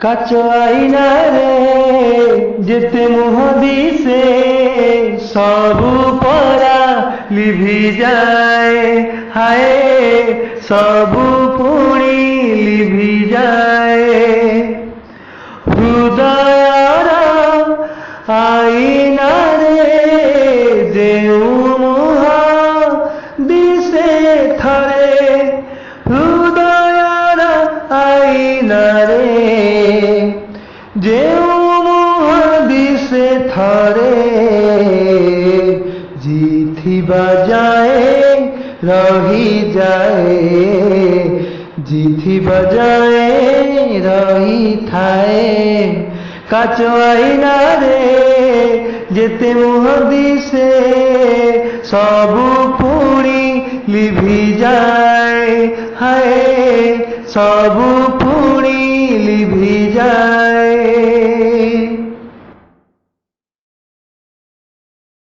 কাচ আইনারে যেতে মুহ দিছে সবু পরা লিভি যায়, হায় সবু পুଣି লিভি যায়। হৃদয়র আইনারে যেউ মুহ দিছে থরে, হৃদয়র আইনারে যেউ মুহ দিছে থরে, জিথিবা যায় রহি যায়, জিথিবা যায় রহি থায়ে। কাচ আইনারে যেতে মুহ দিছে সবু পুଣି লিভি যায়, হায় সবু পুଣି লিভি যায়।